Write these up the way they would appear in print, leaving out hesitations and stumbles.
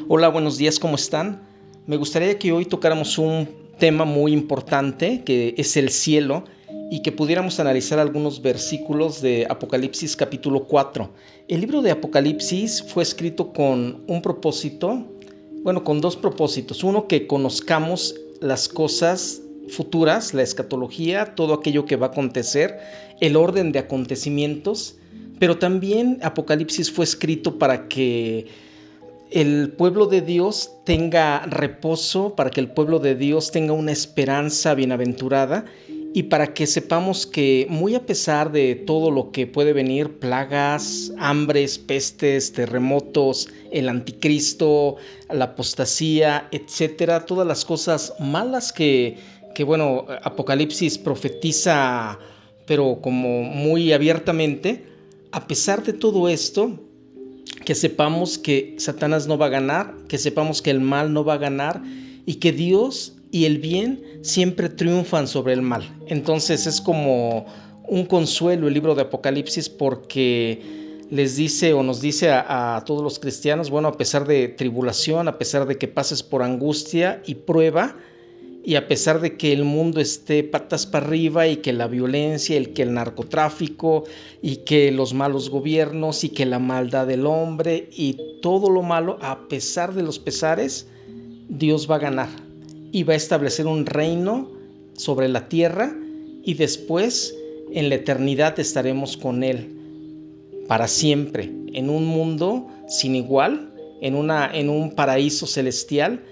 Hola, buenos días, ¿cómo están? Me gustaría que hoy tocáramos un tema muy importante, que es el cielo, y que pudiéramos analizar algunos versículos de Apocalipsis capítulo 4. El libro de Apocalipsis fue escrito con un propósito, bueno, con dos propósitos. Uno, que conozcamos las cosas futuras, la escatología, todo aquello que va a acontecer, el orden de acontecimientos, pero también Apocalipsis fue escrito para que el pueblo de Dios tenga reposo, para que el pueblo de Dios tenga una esperanza bienaventurada y para que sepamos que muy a pesar de todo lo que puede venir, plagas, hambres, pestes, terremotos, el anticristo, la apostasía, etcétera, todas las cosas malas que bueno, Apocalipsis profetiza, pero como muy abiertamente, a pesar de todo esto, que sepamos que Satanás no va a ganar, que sepamos que el mal no va a ganar y que Dios y el bien siempre triunfan sobre el mal. Entonces es como un consuelo el libro de Apocalipsis, porque les dice o nos dice a todos los cristianos, bueno, a pesar de tribulación, a pesar de que pases por angustia y prueba, y a pesar de que el mundo esté patas para arriba y que la violencia, que el narcotráfico y que los malos gobiernos y que la maldad del hombre y todo lo malo, a pesar de los pesares, Dios va a ganar y va a establecer un reino sobre la tierra, y después en la eternidad estaremos con Él para siempre, en un mundo sin igual, en un paraíso celestial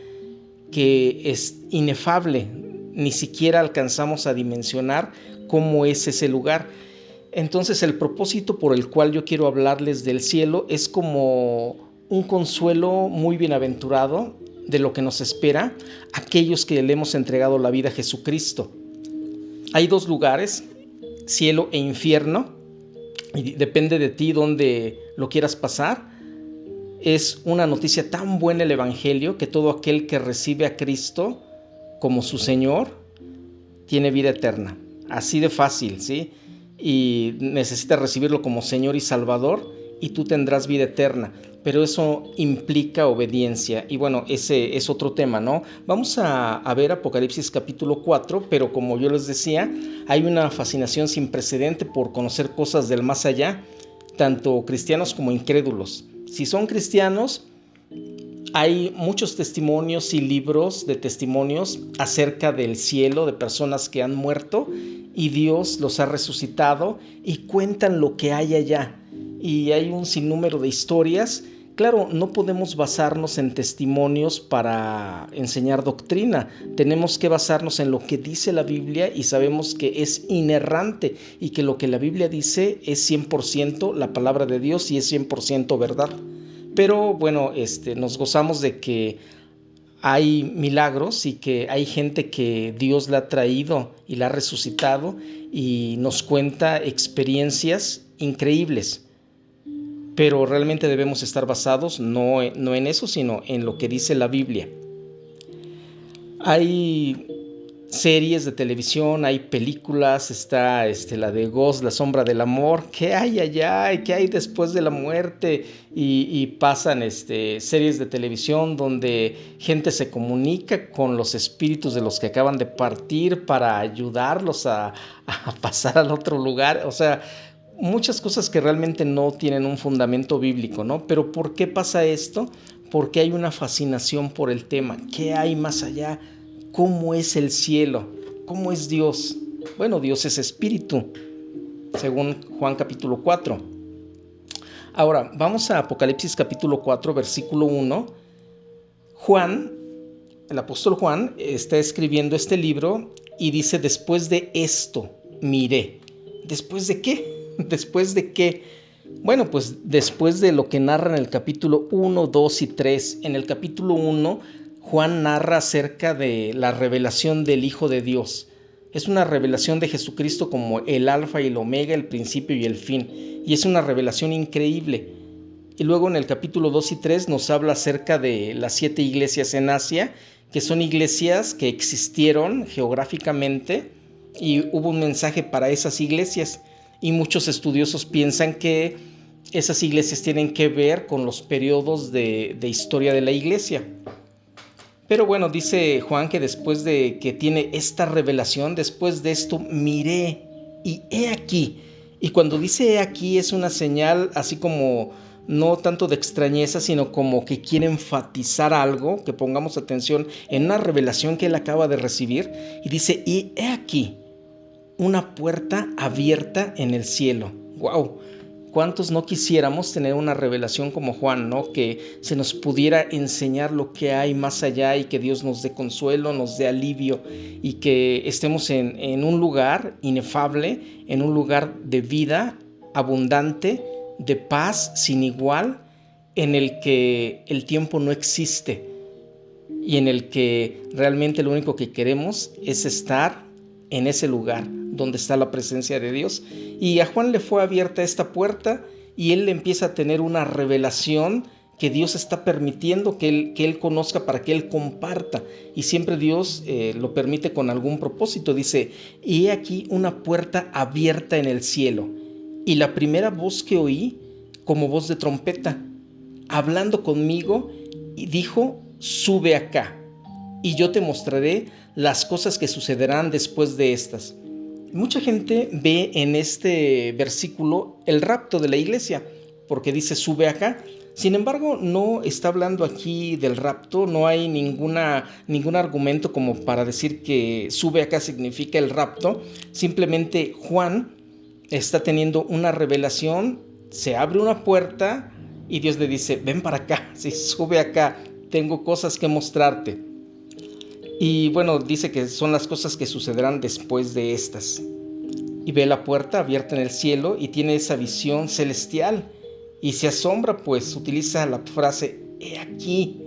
que es inefable. Ni siquiera alcanzamos a dimensionar cómo es ese lugar. Entonces el propósito por el cual yo quiero hablarles del cielo es como un consuelo muy bienaventurado de lo que nos espera aquellos que le hemos entregado la vida a Jesucristo. Hay dos lugares, cielo e infierno, y depende de ti dónde lo quieras pasar. Es una noticia tan buena el Evangelio, que todo aquel que recibe a Cristo como su Señor tiene vida eterna. Así de fácil, ¿sí? Y necesitas recibirlo como Señor y Salvador y tú tendrás vida eterna. Pero eso implica obediencia. Y bueno, ese es otro tema, ¿no? Vamos a ver Apocalipsis capítulo 4, pero como yo les decía, hay una fascinación sin precedente por conocer cosas del más allá, tanto cristianos como incrédulos. Si son cristianos, hay muchos testimonios y libros de testimonios acerca del cielo, de personas que han muerto y Dios los ha resucitado y cuentan lo que hay allá. Y hay un sinnúmero de historias. Claro, no podemos basarnos en testimonios para enseñar doctrina. Tenemos que basarnos en lo que dice la Biblia, y sabemos que es inerrante y que lo que la Biblia dice es 100% la palabra de Dios y es 100% verdad. Pero bueno, nos gozamos de que hay milagros y que hay gente que Dios la ha traído y la ha resucitado y nos cuenta experiencias increíbles. Pero realmente debemos estar basados no en eso, sino en lo que dice la Biblia. Hay series de televisión, hay películas, está la de Ghost, La sombra del amor. ¿Qué hay allá? ¿Qué hay después de la muerte? Y pasan series de televisión donde gente se comunica con los espíritus de los que acaban de partir para ayudarlos a pasar al otro lugar. O sea, muchas cosas que realmente no tienen un fundamento bíblico, ¿no? Pero ¿por qué pasa esto? Porque hay una fascinación por el tema. ¿Qué hay más allá? ¿Cómo es el cielo? ¿Cómo es Dios? Bueno, Dios es espíritu, según Juan capítulo 4. Ahora, vamos a Apocalipsis capítulo 4, versículo 1. Juan, el apóstol Juan, está escribiendo este libro y dice: después de esto miré. ¿Después de qué? ¿Después de qué? Bueno, pues después de lo que narra en el capítulo 1, 2 y 3. En el capítulo 1, Juan narra acerca de la revelación del Hijo de Dios. Es una revelación de Jesucristo como el alfa y el omega, el principio y el fin. Y es una revelación increíble. Y luego en el capítulo 2 y 3 nos habla acerca de las 7 iglesias en Asia, que son iglesias que existieron geográficamente y hubo un mensaje para esas iglesias. Y muchos estudiosos piensan que esas iglesias tienen que ver con los periodos de historia de la iglesia. Pero bueno, dice Juan que después de que tiene esta revelación, después de esto miré y he aquí. Y cuando dice he aquí es una señal así como no tanto de extrañeza, sino como que quiere enfatizar algo, que pongamos atención en una revelación que él acaba de recibir. Y dice, y he aquí una puerta abierta en el cielo. ¡Wow! ¿Cuántos no quisiéramos tener una revelación como Juan, ¿no? Que se nos pudiera enseñar lo que hay más allá y que Dios nos dé consuelo, nos dé alivio y que estemos en un lugar inefable, en un lugar de vida abundante, de paz sin igual, en el que el tiempo no existe y en el que realmente lo único que queremos es estar en ese lugar donde está la presencia de Dios. Y a Juan le fue abierta esta puerta y él empieza a tener una revelación que Dios está permitiendo que él conozca para que él comparta. Y siempre Dios lo permite con algún propósito. Dice, y he aquí una puerta abierta en el cielo. Y la primera voz que oí, como voz de trompeta, hablando conmigo, y dijo, sube acá, y yo te mostraré las cosas que sucederán después de estas. Mucha gente ve en este versículo el rapto de la iglesia, porque dice sube acá. Sin embargo, no está hablando aquí del rapto, no hay ningún argumento como para decir que sube acá significa el rapto. Simplemente Juan está teniendo una revelación, se abre una puerta y Dios le dice, ven para acá, sí, sube acá, tengo cosas que mostrarte. Y bueno, dice que son las cosas que sucederán después de estas. Y ve la puerta abierta en el cielo y tiene esa visión celestial. Y se asombra, pues utiliza la frase, he aquí.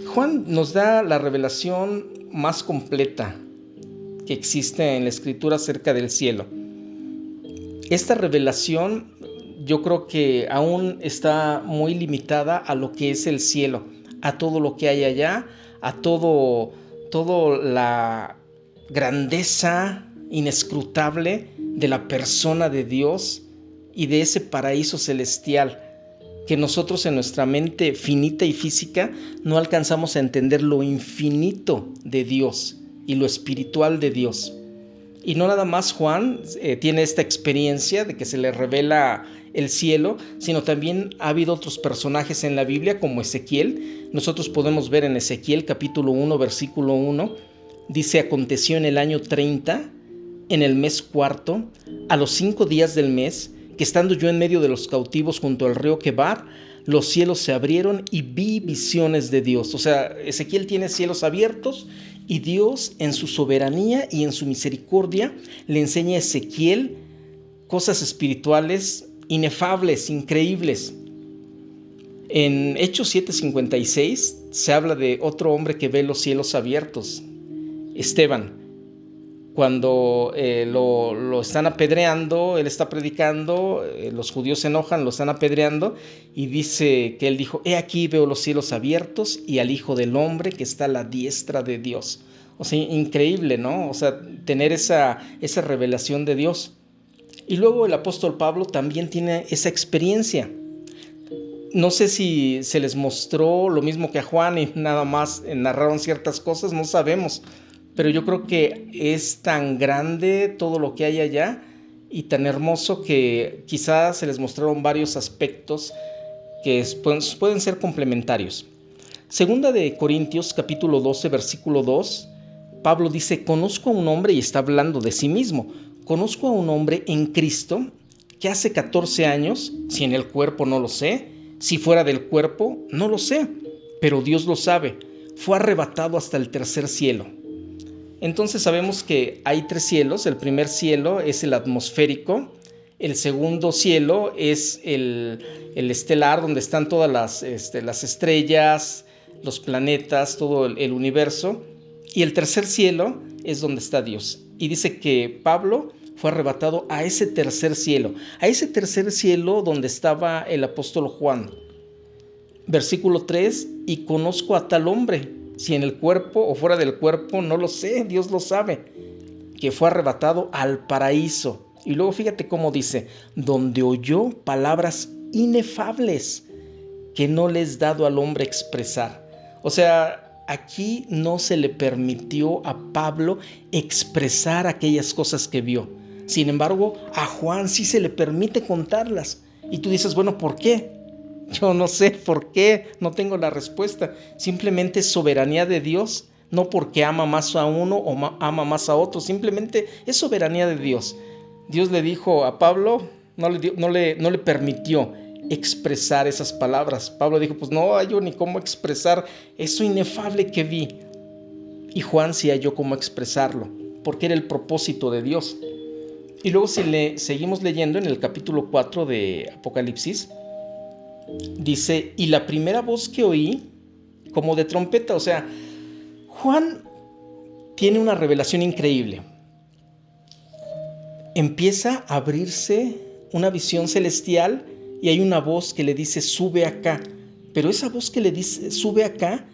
Juan nos da la revelación más completa que existe en la escritura acerca del cielo. Esta revelación yo creo que aún está muy limitada a lo que es el cielo, a todo lo que hay allá, a todo la grandeza inescrutable de la persona de Dios y de ese paraíso celestial que nosotros en nuestra mente finita y física no alcanzamos a entender lo infinito de Dios y lo espiritual de Dios. Y no nada más Juan tiene esta experiencia de que se le revela el cielo, sino también ha habido otros personajes en la Biblia como Ezequiel. Nosotros podemos ver en Ezequiel capítulo 1, versículo 1, dice, aconteció en el año 30, en el mes cuarto, a los 5 días del mes, que estando yo en medio de los cautivos junto al río Quebar, los cielos se abrieron y vi visiones de Dios. O sea, Ezequiel tiene cielos abiertos y Dios en su soberanía y en su misericordia le enseña a Ezequiel cosas espirituales inefables, increíbles. En Hechos 7:56 se habla de otro hombre que ve los cielos abiertos, Esteban. Cuando lo están apedreando, él está predicando, los judíos se enojan, lo están apedreando y dice que él dijo, he aquí veo los cielos abiertos y al Hijo del Hombre que está a la diestra de Dios. O sea, increíble, ¿no? O sea, tener esa revelación de Dios. Y luego el apóstol Pablo también tiene esa experiencia. No sé si se les mostró lo mismo que a Juan y nada más narraron ciertas cosas, no sabemos. Pero yo creo que es tan grande todo lo que hay allá y tan hermoso que quizás se les mostraron varios aspectos que pueden ser complementarios. Segunda de Corintios capítulo 12 versículo 2, Pablo dice, conozco a un hombre, y está hablando de sí mismo, conozco a un hombre en Cristo que hace 14 años, si en el cuerpo no lo sé, si fuera del cuerpo no lo sé, pero Dios lo sabe, fue arrebatado hasta el tercer cielo. Entonces sabemos que hay 3 cielos. El primer cielo es el atmosférico, el segundo cielo es el estelar, donde están todas las estrellas, los planetas, todo el universo, y el tercer cielo es donde está Dios. Y dice que Pablo fue arrebatado a ese tercer cielo donde estaba el apóstol Juan. Versículo 3, y conozco a tal hombre, si en el cuerpo o fuera del cuerpo, no lo sé, Dios lo sabe, que fue arrebatado al paraíso. Y luego fíjate cómo dice, donde oyó palabras inefables que no le es dado al hombre expresar. O sea, aquí no se le permitió a Pablo expresar aquellas cosas que vio. Sin embargo, a Juan sí se le permite contarlas. Y tú dices, bueno, ¿por qué? Yo no sé por qué, no tengo la respuesta. Simplemente es soberanía de Dios, no porque ama más a uno o ama más a otro, simplemente es soberanía de Dios. Dios le dijo a Pablo, no le permitió expresar esas palabras. Pablo dijo, pues no hallo ni cómo expresar eso inefable que vi. Y Juan sí halló cómo expresarlo, porque era el propósito de Dios. Y luego si seguimos leyendo en el capítulo 4 de Apocalipsis, dice, y la primera voz que oí, como de trompeta, o sea, Juan tiene una revelación increíble. Empieza a abrirse una visión celestial y hay una voz que le dice, sube acá. Pero esa voz que le dice, sube acá,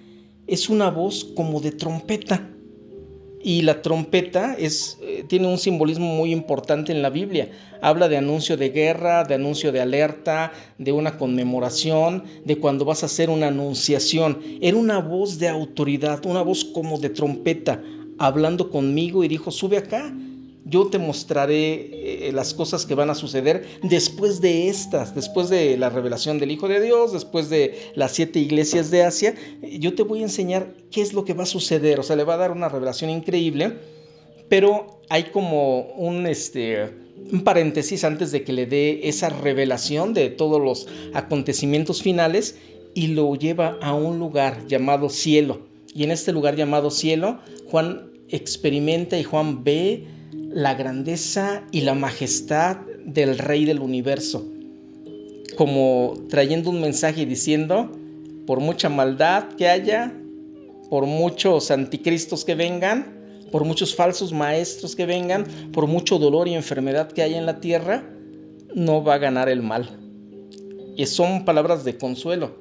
es una voz como de trompeta. Y la trompeta tiene un simbolismo muy importante en la Biblia. Habla de anuncio de guerra, de anuncio de alerta, de una conmemoración, de cuando vas a hacer una anunciación. Era una voz de autoridad, una voz como de trompeta, hablando conmigo y dijo, sube acá. Yo te mostraré las cosas que van a suceder después de la revelación del Hijo de Dios, después de las 7 iglesias de Asia. Yo te voy a enseñar qué es lo que va a suceder. O sea, le va a dar una revelación increíble, pero hay como un paréntesis antes de que le dé esa revelación de todos los acontecimientos finales y lo lleva a un lugar llamado cielo. Y en este lugar llamado cielo, Juan experimenta y Juan ve la grandeza y la majestad del Rey del universo, como trayendo un mensaje diciendo, por mucha maldad que haya, por muchos anticristos que vengan, por muchos falsos maestros que vengan, por mucho dolor y enfermedad que haya en la tierra, no va a ganar el mal. Y son palabras de consuelo.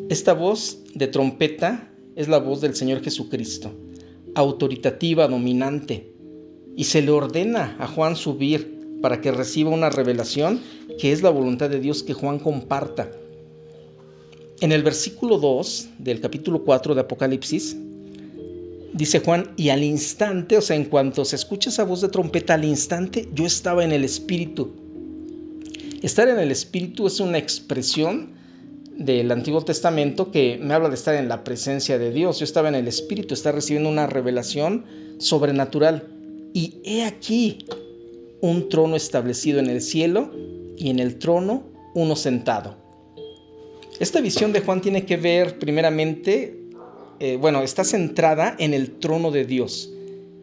Esta voz de trompeta es la voz del Señor Jesucristo, autoritativa, dominante, y se le ordena a Juan subir para que reciba una revelación que es la voluntad de Dios que Juan comparta. En el versículo 2 del capítulo 4 de Apocalipsis, dice Juan, y al instante, o sea, en cuanto se escucha esa voz de trompeta, al instante yo estaba en el Espíritu. Estar en el Espíritu es una expresión del Antiguo Testamento que me habla de estar en la presencia de Dios. Yo estaba en el Espíritu, estaba recibiendo una revelación sobrenatural. Y he aquí un trono establecido en el cielo y en el trono uno sentado. Esta visión de Juan tiene que ver primeramente, está centrada en el trono de Dios.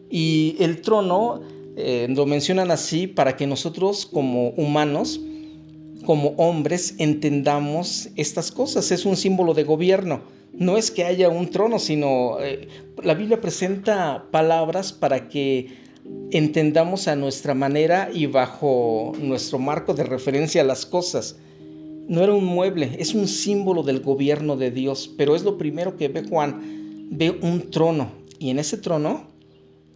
Y el trono lo mencionan así para que nosotros como humanos, como hombres, entendamos estas cosas. Es un símbolo de gobierno. No es que haya un trono, sino la Biblia presenta palabras para que entendamos a nuestra manera y bajo nuestro marco de referencia a las cosas. No era un mueble, es un símbolo del gobierno de Dios, pero es lo primero que ve Juan. Ve un trono, y en ese trono,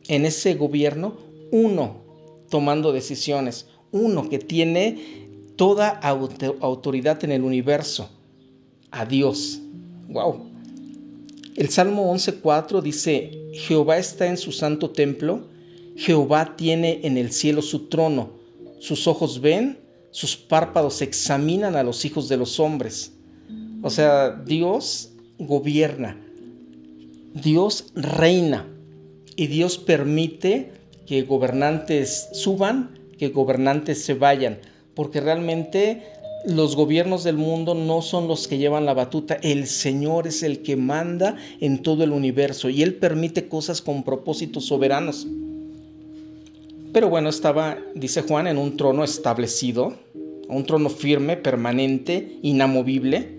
en ese gobierno, uno tomando decisiones, uno que tiene toda autoridad en el universo, a Dios. ¡Wow! El Salmo 11:4 dice, Jehová está en su santo templo, Jehová tiene en el cielo su trono, sus ojos ven, sus párpados examinan a los hijos de los hombres. O sea, Dios gobierna, Dios reina y Dios permite que gobernantes suban, que gobernantes se vayan, porque realmente los gobiernos del mundo no son los que llevan la batuta. El Señor es el que manda en todo el universo y Él permite cosas con propósitos soberanos. Pero bueno, estaba, dice Juan, en un trono establecido, un trono firme, permanente, inamovible,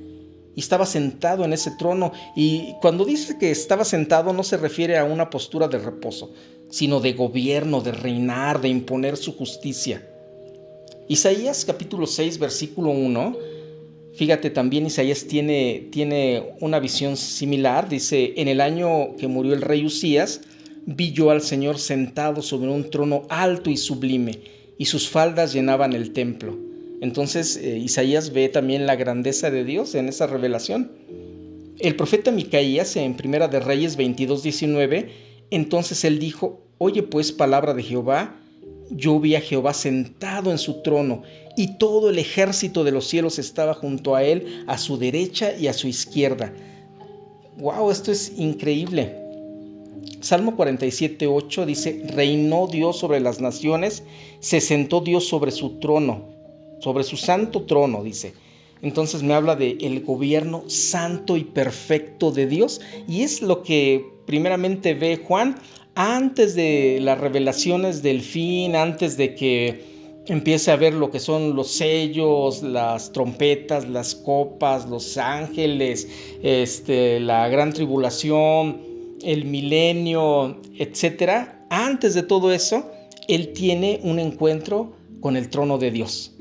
y estaba sentado en ese trono. Y cuando dice que estaba sentado no se refiere a una postura de reposo, sino de gobierno, de reinar, de imponer su justicia. Isaías capítulo 6, versículo 1, fíjate, también Isaías tiene una visión similar. Dice, en el año que murió el rey Usías, vi yo al Señor sentado sobre un trono alto y sublime, y sus faldas llenaban el templo. Entonces Isaías ve también la grandeza de Dios en esa revelación. El profeta Micaías en Primera de Reyes 22:19, entonces él dijo: oye pues palabra de Jehová, yo vi a Jehová sentado en su trono, y todo el ejército de los cielos estaba junto a él, a su derecha y a su izquierda. ¡Wow! Esto es increíble. Salmo 47:8 dice: reinó Dios sobre las naciones, se sentó Dios sobre su trono, sobre su santo trono, dice. Entonces me habla de el gobierno santo y perfecto de Dios, y es lo que primeramente ve Juan antes de las revelaciones del fin, antes de que empiece a ver lo que son los sellos, las trompetas, las copas, los ángeles, la gran tribulación, el milenio, etcétera. Antes de todo eso, él tiene un encuentro con el trono de Dios.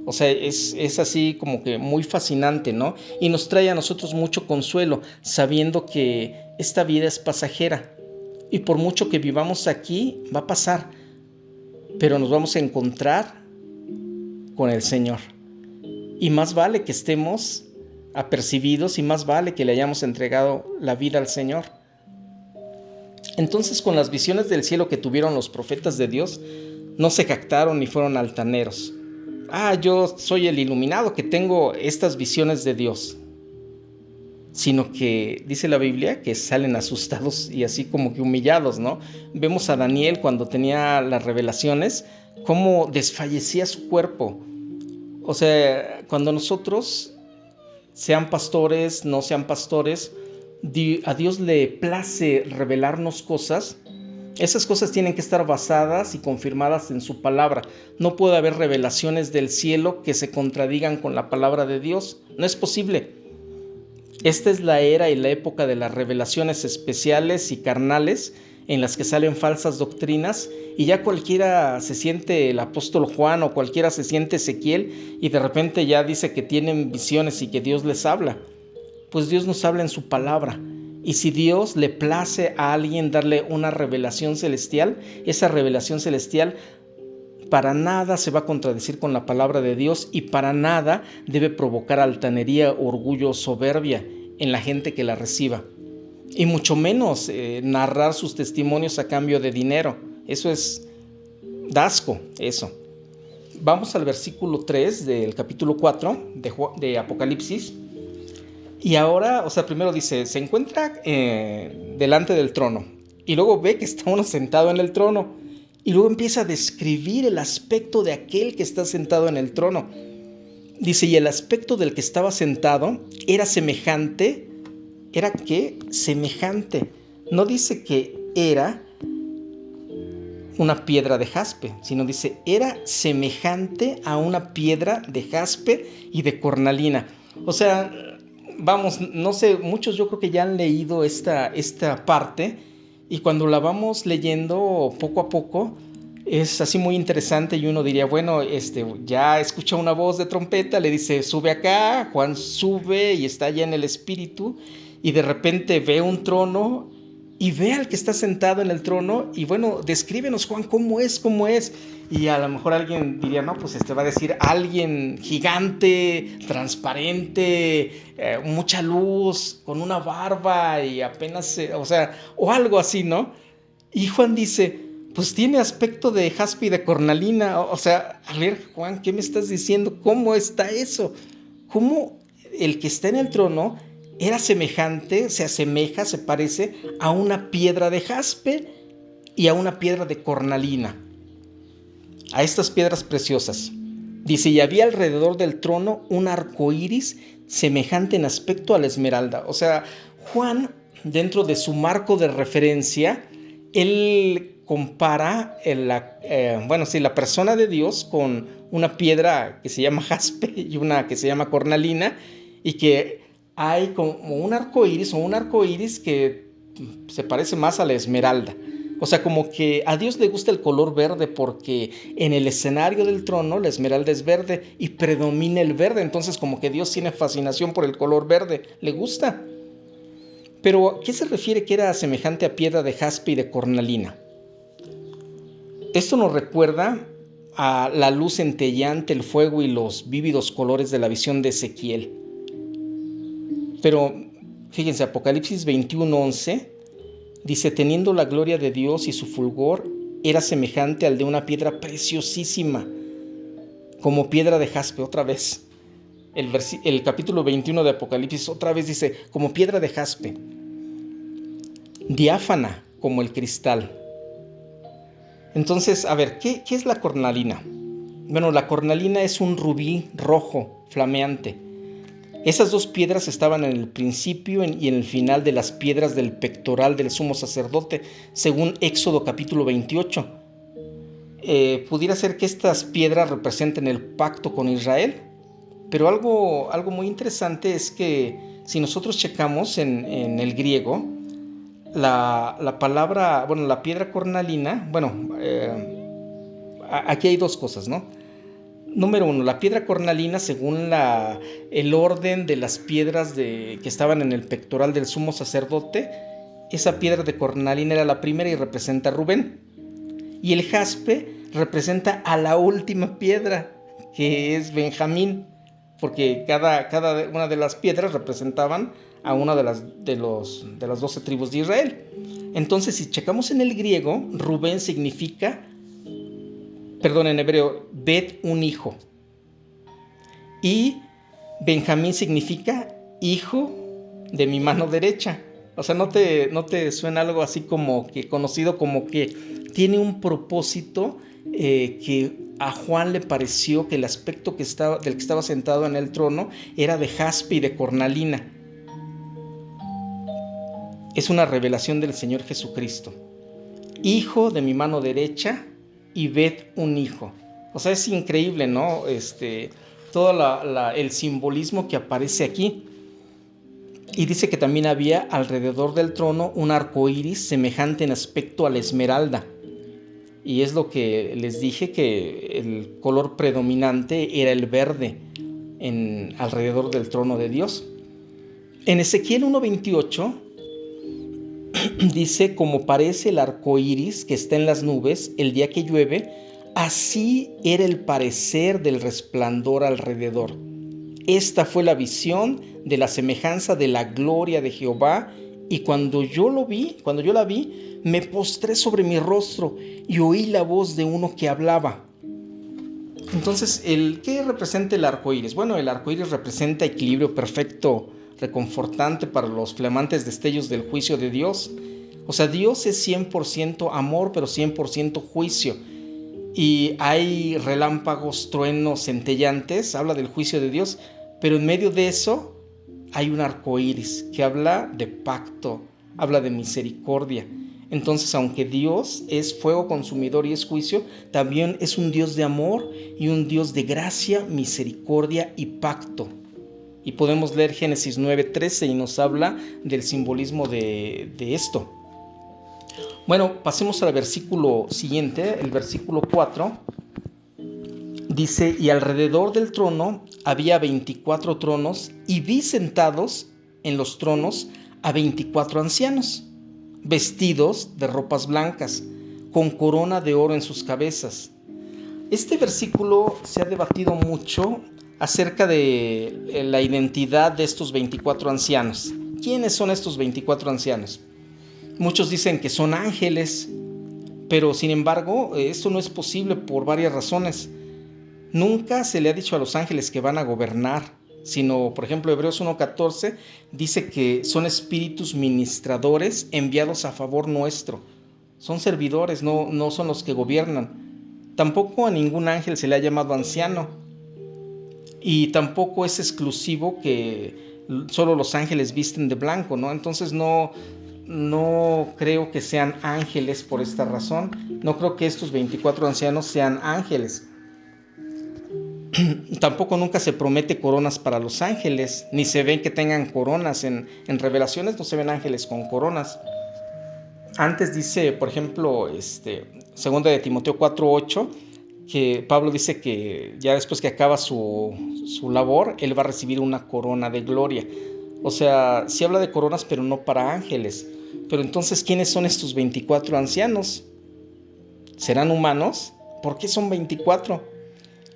O sea, es así como que muy fascinante, ¿no? Y nos trae a nosotros mucho consuelo, sabiendo que esta vida es pasajera. Y por mucho que vivamos aquí, va a pasar. Pero nos vamos a encontrar con el Señor. Y más vale que estemos apercibidos y más vale que le hayamos entregado la vida al Señor. Entonces, con las visiones del cielo que tuvieron los profetas de Dios, no se jactaron ni fueron altaneros. Yo soy el iluminado que tengo estas visiones de Dios. Sino que dice la Biblia que salen asustados y así como que humillados, ¿no? Vemos a Daniel cuando tenía las revelaciones, cómo desfallecía su cuerpo. O sea, cuando nosotros, sean pastores, no sean pastores, a Dios le place revelarnos cosas. Esas cosas tienen que estar basadas y confirmadas en su palabra. No puede haber revelaciones del cielo que se contradigan con la palabra de Dios. No es posible. Esta es la era y la época de las revelaciones especiales y carnales en las que salen falsas doctrinas, y ya cualquiera se siente el apóstol Juan o cualquiera se siente Ezequiel y de repente ya dice que tienen visiones y que Dios les habla. Pues Dios nos habla en su palabra. Y si Dios le place a alguien darle una revelación celestial, esa revelación celestial para nada se va a contradecir con la palabra de Dios y para nada debe provocar altanería, orgullo, soberbia en la gente que la reciba. Y mucho menos narrar sus testimonios a cambio de dinero. Eso es asco, eso. Vamos al versículo 3 del capítulo 4 de Apocalipsis. Y ahora, primero dice, se encuentra delante del trono. Y luego ve que está uno sentado en el trono. Y luego empieza a describir el aspecto de aquel que está sentado en el trono. Dice, y el aspecto del que estaba sentado era semejante. ¿Era qué? Semejante. No dice que era una piedra de jaspe, sino dice, era semejante a una piedra de jaspe y de cornalina. O sea, vamos, no sé, muchos yo creo que ya han leído esta parte, y cuando la vamos leyendo poco a poco, es así muy interesante y uno diría, bueno, ya escucha una voz de trompeta, le dice, sube acá, Juan sube y está ya en el espíritu, y de repente ve un trono y ve al que está sentado en el trono, y bueno, descríbenos, Juan, cómo es. Y a lo mejor alguien diría, no, pues va a decir alguien gigante, transparente, mucha luz, con una barba y apenas, o algo así, ¿no? Y Juan dice, pues tiene aspecto de jaspe y de cornalina. O sea, a ver, Juan, ¿qué me estás diciendo? ¿Cómo está eso? ¿Cómo el que está en el trono era semejante, se asemeja, se parece a una piedra de jaspe y a una piedra de cornalina? A estas piedras preciosas. Dice, y había alrededor del trono un arco iris semejante en aspecto a la esmeralda. O sea, Juan, dentro de su marco de referencia, él compara la persona de Dios con una piedra que se llama jaspe y una que se llama cornalina, y que hay como un arco iris que se parece más a la esmeralda. O sea, como que a Dios le gusta el color verde porque en el escenario del trono la esmeralda es verde y predomina el verde. Entonces como que Dios tiene fascinación por el color verde, le gusta. Pero, ¿a qué se refiere que era semejante a piedra de jaspe y de cornalina? Esto nos recuerda a la luz centelleante, el fuego y los vívidos colores de la visión de Ezequiel. Pero, fíjense, Apocalipsis 21:11 dice: teniendo la gloria de Dios y su fulgor, era semejante al de una piedra preciosísima, como piedra de jaspe. Otra vez, el capítulo 21 de Apocalipsis otra vez dice, como piedra de jaspe, diáfana como el cristal. Entonces, a ver, ¿qué es la cornalina? Bueno, la cornalina es un rubí rojo, flameante. Esas dos piedras estaban en el principio y en el final de las piedras del pectoral del sumo sacerdote, según Éxodo capítulo 28. Pudiera ser que estas piedras representen el pacto con Israel, pero algo muy interesante es que si nosotros checamos en el griego, la palabra, bueno, la piedra cornalina, aquí hay dos cosas, ¿no? Número uno, la piedra cornalina, según el orden de las piedras que estaban en el pectoral del sumo sacerdote, esa piedra de cornalina era la primera y representa a Rubén. Y el jaspe representa a la última piedra, que es Benjamín, porque cada una de las piedras representaban a una de las 12 tribus de Israel. Entonces, si checamos en el griego, Rubén significa, en hebreo, Bet, un hijo. Y Benjamín significa hijo de mi mano derecha. O sea, ¿no te suena algo así como que conocido, como que tiene un propósito que a Juan le pareció que el aspecto del que estaba sentado en el trono era de jaspe y de cornalina? Es una revelación del Señor Jesucristo. Hijo de mi mano derecha y ved un hijo. O sea, es increíble, ¿no? Todo el simbolismo que aparece aquí. Y dice que también había alrededor del trono un arco iris semejante en aspecto a la esmeralda. Y es lo que les dije, que el color predominante era el verde alrededor del trono de Dios. En Ezequiel 1:28 dice: como parece el arco iris que está en las nubes el día que llueve, así era el parecer del resplandor alrededor. Esta fue la visión de la semejanza de la gloria de Jehová, y cuando yo la vi, me postré sobre mi rostro y oí la voz de uno que hablaba. Entonces, ¿qué representa el arco iris? Bueno, el arco iris representa equilibrio perfecto, reconfortante para los flamantes destellos del juicio de Dios. O sea, Dios es 100% amor, pero 100% juicio. Y hay relámpagos, truenos, centellantes, habla del juicio de Dios, pero en medio de eso hay un arco iris que habla de pacto, habla de misericordia. Entonces, aunque Dios es fuego consumidor y es juicio, también es un Dios de amor y un Dios de gracia, misericordia y pacto. Y podemos leer Génesis 9:13 y nos habla del simbolismo de esto. Bueno, pasemos al versículo siguiente, el versículo 4. Dice: y alrededor del trono había 24 tronos, y vi sentados en los tronos a 24 ancianos, vestidos de ropas blancas, con corona de oro en sus cabezas. Este versículo se ha debatido mucho acerca de la identidad de estos 24 ancianos. ¿Quiénes son estos 24 ancianos? Muchos dicen que son ángeles, pero sin embargo, esto no es posible por varias razones. Nunca se le ha dicho a los ángeles que van a gobernar, sino, por ejemplo, Hebreos 1:14 dice que son espíritus ministradores enviados a favor nuestro. Son servidores, no son los que gobiernan. Tampoco a ningún ángel se le ha llamado anciano. Y tampoco es exclusivo que solo los ángeles visten de blanco, ¿no? Entonces no creo que sean ángeles por esta razón. No creo que estos 24 ancianos sean ángeles. Tampoco nunca se promete coronas para los ángeles, ni se ven que tengan coronas. En Revelaciones no se ven ángeles con coronas. Antes dice, por ejemplo, 2 de Timoteo 4:8, que Pablo dice que ya después que acaba su labor, él va a recibir una corona de gloria. O sea, sí habla de coronas, pero no para ángeles. Pero entonces, ¿quiénes son estos 24 ancianos? ¿Serán humanos? ¿Por qué son 24?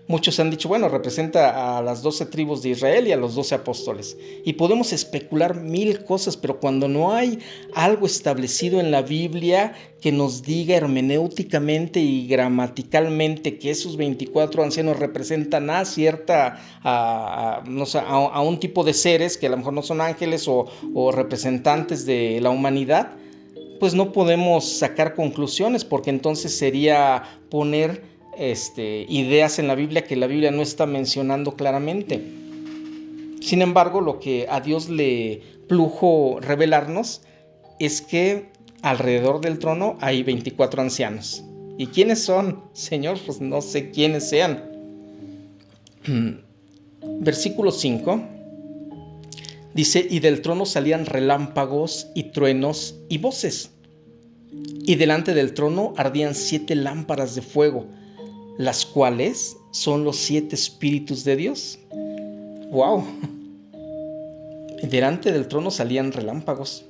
Muchos han dicho, bueno, representa a las 12 tribus de Israel y a los 12 apóstoles. Y podemos especular mil cosas, pero cuando no hay algo establecido en la Biblia que nos diga hermenéuticamente y gramaticalmente que esos 24 ancianos representan a cierta, no sé, a un tipo de seres que a lo mejor no son ángeles o representantes de la humanidad, pues no podemos sacar conclusiones, porque entonces sería poner ideas en la Biblia que la Biblia no está mencionando claramente. Sin embargo, lo que a Dios le plujo revelarnos es que alrededor del trono hay 24 ancianos. ¿Y quiénes son? Señor, pues no sé quiénes sean. Versículo 5 dice, y del trono salían relámpagos y truenos y voces. Y delante del trono ardían 7 lámparas de fuego, las cuales son los 7 espíritus de Dios. ¡Wow! Delante del trono salían relámpagos.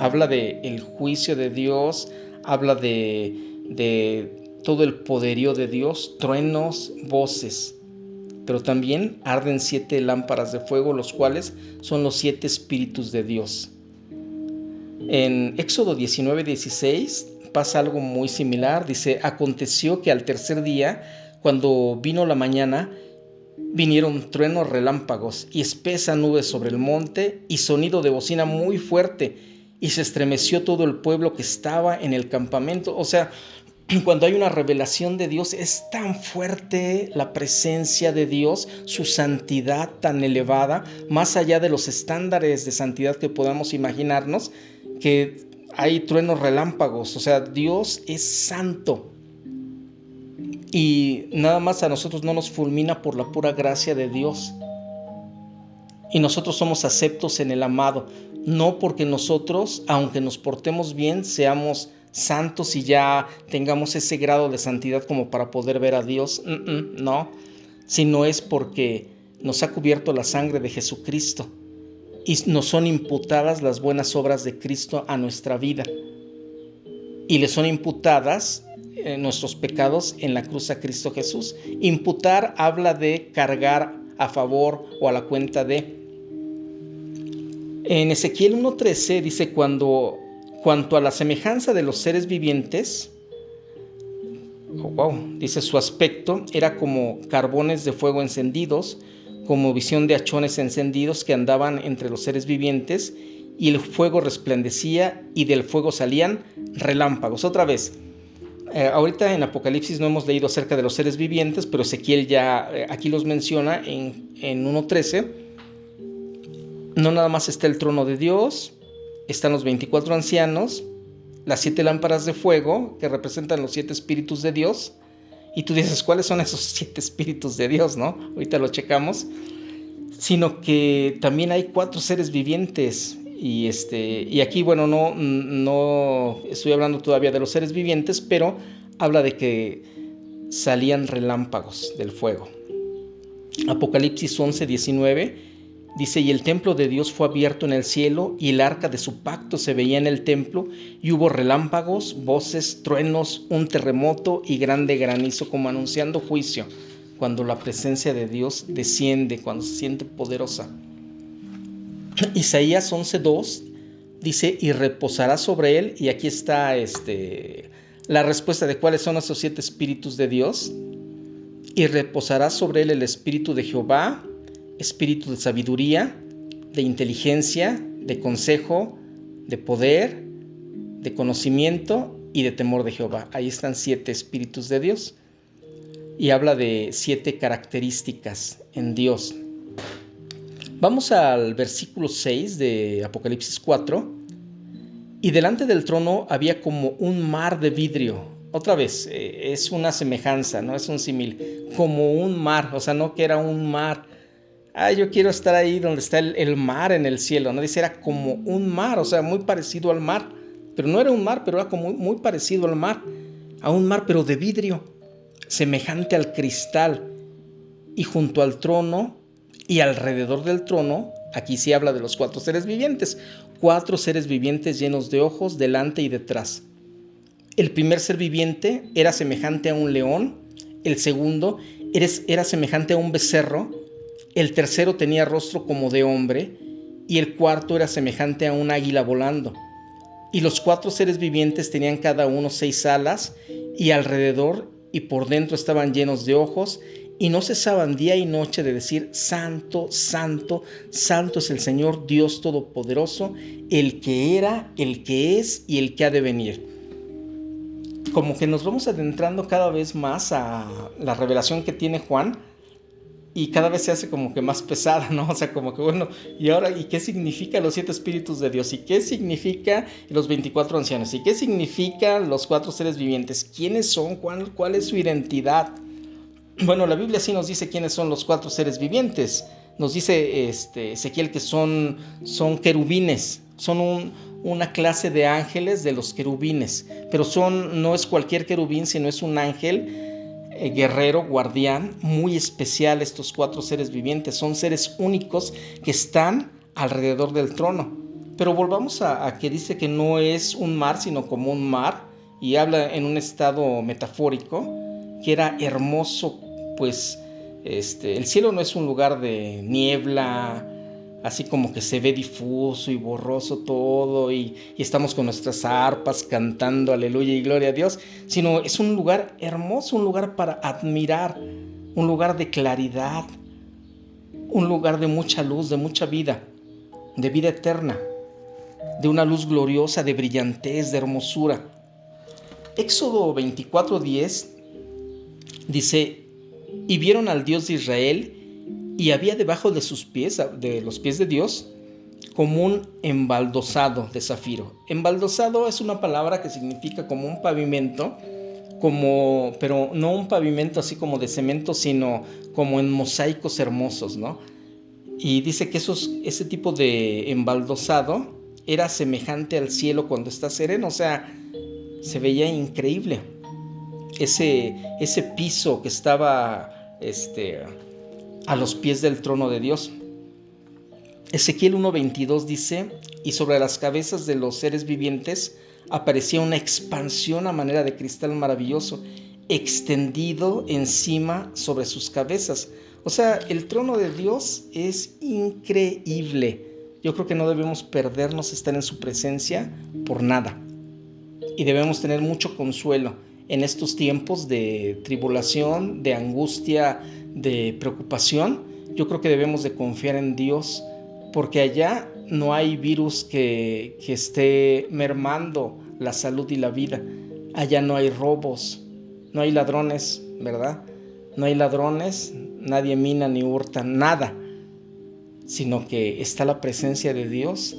Habla de el juicio de Dios, habla de todo el poderío de Dios, truenos, voces. Pero también arden 7 lámparas de fuego, los cuales son los 7 espíritus de Dios. En Éxodo 19:16 pasa algo muy similar. Dice, aconteció que al tercer día, cuando vino la mañana, vinieron truenos, relámpagos y espesa nube sobre el monte y sonido de bocina muy fuerte, y se estremeció todo el pueblo que estaba en el campamento. O sea, cuando hay una revelación de Dios, es tan fuerte la presencia de Dios, su santidad tan elevada, más allá de los estándares de santidad que podamos imaginarnos, que hay truenos, relámpagos. O sea, Dios es santo. Y nada más a nosotros no nos fulmina por la pura gracia de Dios. Y nosotros somos aceptos en el amado, no porque nosotros, aunque nos portemos bien, seamos santos y ya tengamos ese grado de santidad como para poder ver a Dios, no, sino es porque nos ha cubierto la sangre de Jesucristo y nos son imputadas las buenas obras de Cristo a nuestra vida, y le son imputadas nuestros pecados en la cruz a Cristo Jesús. Imputar habla de cargar a favor o a la cuenta de. En Ezequiel 1:13 dice, cuanto a la semejanza de los seres vivientes, dice, su aspecto era como carbones de fuego encendidos, como visión de hachones encendidos que andaban entre los seres vivientes, y el fuego resplandecía y del fuego salían relámpagos. Otra vez, ahorita en Apocalipsis no hemos leído acerca de los seres vivientes, pero Ezequiel ya aquí los menciona en 1:13. No nada más está el trono de Dios, están los 24 ancianos, las 7 lámparas de fuego que representan los 7 espíritus de Dios. Y tú dices, ¿cuáles son esos 7 espíritus de Dios, no? Ahorita lo checamos. Sino que también hay 4 seres vivientes. Y aquí, bueno, no estoy hablando todavía de los seres vivientes, pero habla de que salían relámpagos del fuego. Apocalipsis 11:19 dice, y el templo de Dios fue abierto en el cielo, y el arca de su pacto se veía en el templo, y hubo relámpagos, voces, truenos, un terremoto y grande granizo, como anunciando juicio, cuando la presencia de Dios desciende, cuando se siente poderosa. Isaías 11:2 dice, y reposará sobre él, y aquí está la respuesta de cuáles son esos 7 espíritus de Dios. Y reposará sobre él el espíritu de Jehová, espíritu de sabiduría, de inteligencia, de consejo, de poder, de conocimiento y de temor de Jehová. Ahí están 7 espíritus de Dios. Y habla de 7 características en Dios. Vamos al versículo 6 de Apocalipsis 4. Y delante del trono había como un mar de vidrio. Otra vez, es una semejanza, no es un símil. Como un mar, o sea, no que era un mar. Yo quiero estar ahí donde está el mar en el cielo, ¿no? Dice, era como un mar, o sea, muy parecido al mar. Pero no era un mar, pero era como muy parecido al mar. A un mar, pero de vidrio, semejante al cristal. Y junto al trono y alrededor del trono Aquí sí habla de los 4 seres vivientes. 4 seres vivientes llenos de ojos delante y detrás. El primer ser viviente era semejante a un león. El segundo era semejante a un becerro. El tercero tenía rostro como de hombre. Y el cuarto era semejante a un águila volando. Y los 4 seres vivientes tenían cada uno 6 alas, y alrededor y por dentro estaban llenos de ojos, y no cesaban día y noche de decir: Santo, Santo, Santo es el Señor Dios Todopoderoso, el que era, el que es y el que ha de venir. Como que nos vamos adentrando cada vez más a la revelación que tiene Juan, y cada vez se hace como que más pesada, ¿no? O sea, como que bueno, y ahora, ¿y qué significa los 7 espíritus de Dios? ¿Y qué significa los 24 ancianos? ¿Y qué significa los 4 seres vivientes? ¿Quiénes son? ¿Cuál es su identidad? Bueno, la Biblia sí nos dice quiénes son los 4 seres vivientes. Nos dice Ezequiel que son querubines, son una clase de ángeles de los querubines, pero no es cualquier querubín, sino es un ángel guerrero, guardián, muy especial. Estos 4 seres vivientes son seres únicos que están alrededor del trono. Pero volvamos a que dice que no es un mar, sino como un mar, y habla en un estado metafórico, que era hermoso, pues el cielo no es un lugar de niebla, así como que se ve difuso y borroso todo, y estamos con nuestras arpas cantando aleluya y gloria a Dios, sino es un lugar hermoso, un lugar para admirar, un lugar de claridad, un lugar de mucha luz, de mucha vida, de vida eterna, de una luz gloriosa, de brillantez, de hermosura. Éxodo 24:10 dice: y vieron al Dios de Israel, y había debajo de sus pies, de los pies de Dios, como un embaldosado de zafiro. Embaldosado es una palabra que significa como un pavimento, pero no un pavimento así como de cemento, sino como en mosaicos hermosos, ¿no? Y dice que ese tipo de embaldosado era semejante al cielo cuando está sereno, o sea, se veía increíble. Ese piso que estaba a los pies del trono de Dios. Ezequiel 1:22 dice: y sobre las cabezas de los seres vivientes aparecía una expansión a manera de cristal maravilloso, extendido encima sobre sus cabezas. O sea, el trono de Dios es increíble. Yo creo que no debemos perdernos estar en su presencia por nada. Y debemos tener mucho consuelo en estos tiempos de tribulación, de angustia, de preocupación. Yo creo que debemos de confiar en Dios, porque allá no hay virus que esté mermando la salud y la vida. Allá no hay robos, no hay ladrones, ¿verdad? No hay ladrones, nadie mina ni hurta, nada, sino que está la presencia de Dios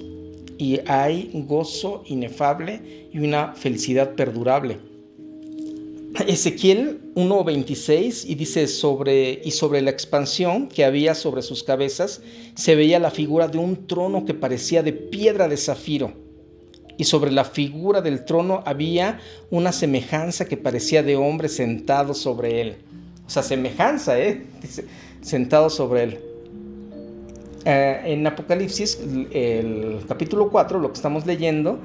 y hay gozo inefable y una felicidad perdurable. Ezequiel 1:26 y dice: sobre la expansión que había sobre sus cabezas se veía la figura de un trono que parecía de piedra de zafiro, y sobre la figura del trono había una semejanza que parecía de hombre sentado sobre él. O sea, semejanza, dice, sentado sobre él. En Apocalipsis, el capítulo 4, lo que estamos leyendo,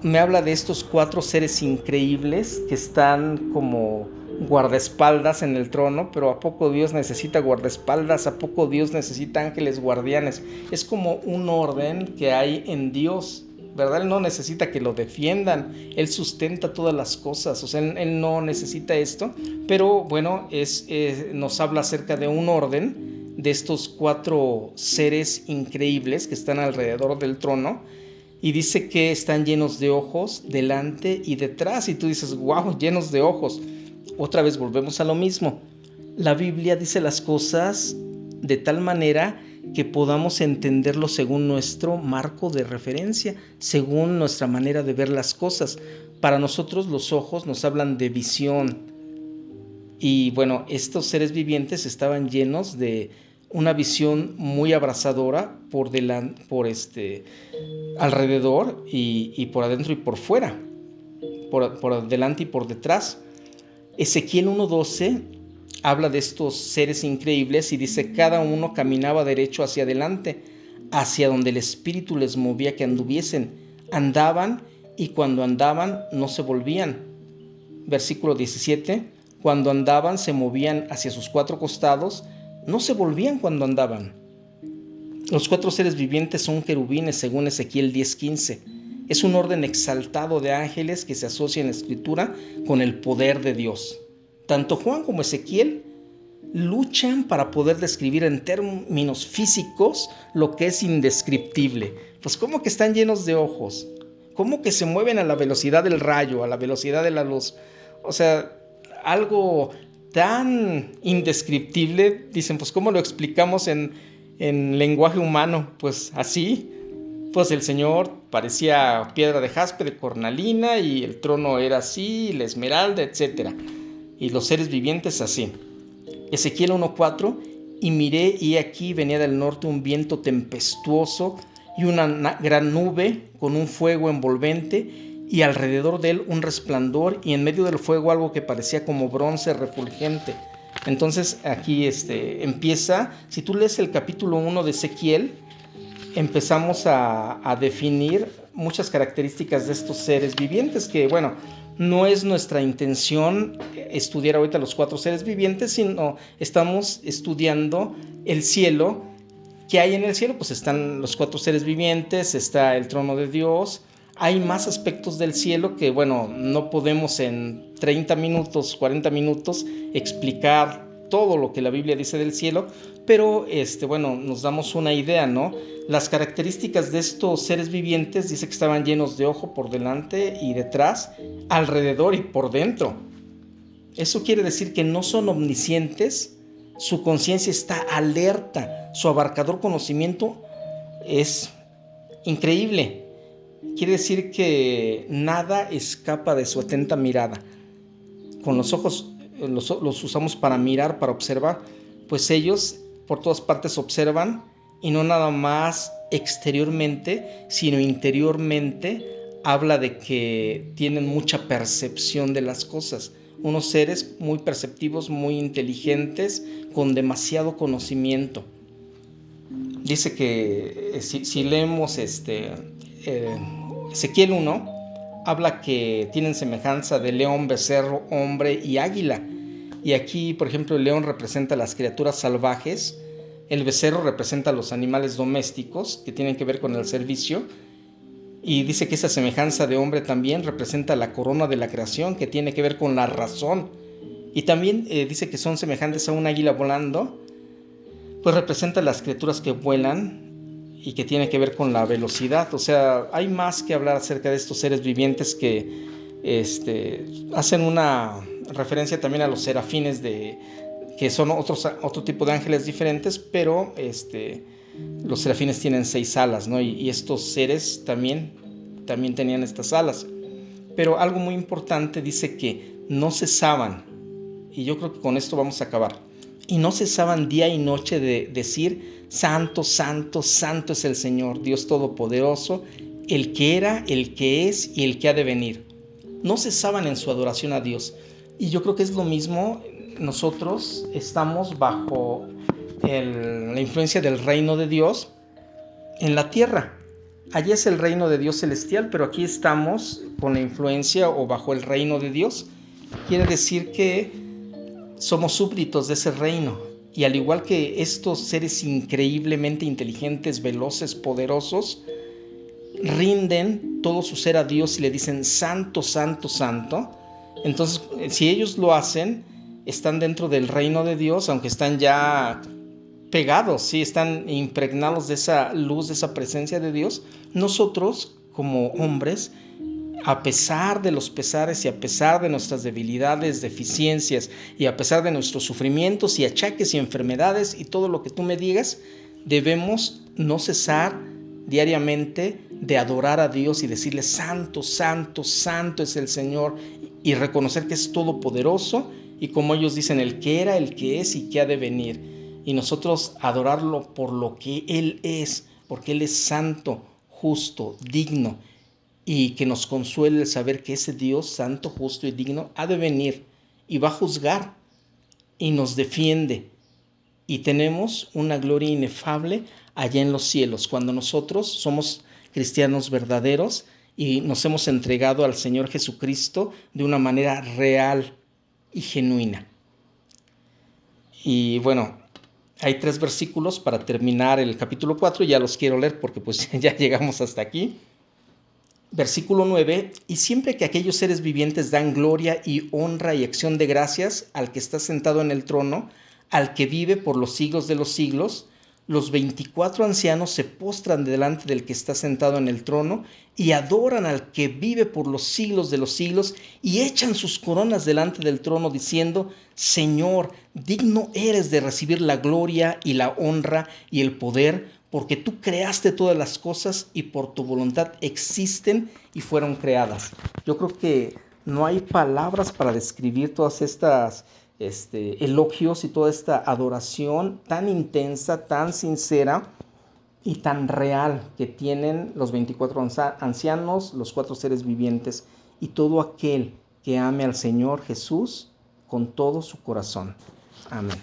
me habla de estos 4 seres increíbles que están como guardaespaldas en el trono. Pero ¿a poco Dios necesita guardaespaldas? ¿A poco Dios necesita ángeles guardianes? Es como un orden que hay en Dios, ¿verdad? Él no necesita que lo defiendan, Él sustenta todas las cosas, o sea, Él no necesita esto. Pero bueno, nos habla acerca de un orden de estos 4 seres increíbles que están alrededor del trono. Y dice que están llenos de ojos delante y detrás. Y tú dices: wow, llenos de ojos. Otra vez volvemos a lo mismo. La Biblia dice las cosas de tal manera que podamos entenderlo según nuestro marco de referencia, según nuestra manera de ver las cosas. Para nosotros los ojos nos hablan de visión. Y bueno, estos seres vivientes estaban llenos de una visión muy abrasadora por alrededor y por adentro y por fuera, por delante y por detrás. Ezequiel 1:12 habla de estos seres increíbles y dice: cada uno caminaba derecho hacia adelante, hacia donde el Espíritu les movía que anduviesen. Andaban y cuando andaban no se volvían. Versículo 17. Cuando andaban se movían hacia sus 4 costados, no se volvían cuando andaban. Los 4 seres vivientes son querubines según Ezequiel 10:15. Es un orden exaltado de ángeles que se asocia en la Escritura con el poder de Dios. Tanto Juan como Ezequiel luchan para poder describir en términos físicos lo que es indescriptible. Pues ¿cómo que están llenos de ojos? ¿Cómo que se mueven a la velocidad del rayo, a la velocidad de la luz? O sea, algo tan indescriptible. Dicen, pues ¿cómo lo explicamos en lenguaje humano? Pues así. Pues el Señor parecía piedra de jaspe, de cornalina, y el trono era así, la esmeralda, etc. Y los seres vivientes así. Ezequiel 1:4. Y miré, y aquí venía del norte un viento tempestuoso y una gran nube con un fuego envolvente, y alrededor de él un resplandor, y en medio del fuego algo que parecía como bronce refulgente. Entonces aquí empieza, si tú lees el capítulo 1 de Ezequiel, empezamos a definir muchas características de estos seres vivientes, que bueno, no es nuestra intención estudiar ahorita los 4 seres vivientes, sino estamos estudiando el cielo. ¿Qué hay en el cielo? Pues están los 4 seres vivientes, está el trono de Dios. Hay más aspectos del cielo que, bueno, no podemos en 30 minutos, 40 minutos explicar todo lo que la Biblia dice del cielo, pero bueno, nos damos una idea, ¿no? Las características de estos seres vivientes dice que estaban llenos de ojo por delante y detrás, alrededor y por dentro. Eso quiere decir que no son omniscientes, su conciencia está alerta, su abarcador conocimiento es increíble. Quiere decir que nada escapa de su atenta mirada. Con los ojos los usamos para mirar, para observar, pues ellos por todas partes observan, y no nada más exteriormente, sino interiormente. Habla de que tienen mucha percepción de las cosas, unos seres muy perceptivos, muy inteligentes, con demasiado conocimiento. Dice que si leemos Ezequiel 1, habla que tienen semejanza de león, becerro, hombre y águila. Y aquí, por ejemplo, el león representa a las criaturas salvajes, el becerro representa a los animales domésticos que tienen que ver con el servicio, y dice que esa semejanza de hombre también representa la corona de la creación, que tiene que ver con la razón. Y también dice que son semejantes a un águila volando, pues representa las criaturas que vuelan y que tiene que ver con la velocidad. O sea, hay más que hablar acerca de estos seres vivientes que hacen una referencia también a los serafines, que son otro tipo de ángeles diferentes, pero los serafines tienen 6 alas, ¿no? Y estos seres también tenían estas alas. Pero algo muy importante, dice que no cesaban, y yo creo que con esto vamos a acabar, y no cesaban día y noche de decir: Santo, santo, santo es el Señor, Dios Todopoderoso, el que era, el que es y el que ha de venir. No cesaban en su adoración a Dios. Y yo creo que es lo mismo. Nosotros estamos bajo la influencia del reino de Dios en la tierra. Allí es el reino de Dios celestial, pero aquí estamos con la influencia o bajo el reino de Dios. Quiere decir que somos súbditos de ese reino, y al igual que estos seres increíblemente inteligentes, veloces, poderosos, rinden todo su ser a Dios y le dicen: Santo, santo, santo. Entonces, si ellos lo hacen, están dentro del reino de Dios, aunque están ya pegados, ¿sí? Están impregnados de esa luz, de esa presencia de Dios. Nosotros, como hombres, a pesar de los pesares y a pesar de nuestras debilidades, deficiencias, y a pesar de nuestros sufrimientos y achaques y enfermedades y todo lo que tú me digas, debemos no cesar diariamente de adorar a Dios y decirle: Santo, santo, santo es el Señor, y reconocer que es todopoderoso, y como ellos dicen, el que era, el que es y que ha de venir. Y nosotros adorarlo por lo que Él es, porque Él es santo, justo, digno, y que nos consuele el saber que ese Dios santo, justo y digno ha de venir y va a juzgar y nos defiende. y tenemos una gloria inefable allá en los cielos, cuando nosotros somos cristianos verdaderos y nos hemos entregado al Señor Jesucristo de una manera real y genuina. Y bueno, hay 3 versículos para terminar el capítulo 4, ya los quiero leer porque pues ya llegamos hasta aquí. Versículo 9, y siempre que aquellos seres vivientes dan gloria y honra y acción de gracias al que está sentado en el trono, al que vive por los siglos de los siglos, los 24 ancianos se postran delante del que está sentado en el trono y adoran al que vive por los siglos de los siglos y echan sus coronas delante del trono diciendo, Señor, digno eres de recibir la gloria y la honra y el poder, porque tú creaste todas las cosas y por tu voluntad existen y fueron creadas. Yo creo que no hay palabras para describir todas estas elogios y toda esta adoración tan intensa, tan sincera y tan real que tienen los 24 ancianos, los 4 seres vivientes y todo aquel que ame al Señor Jesús con todo su corazón. Amén.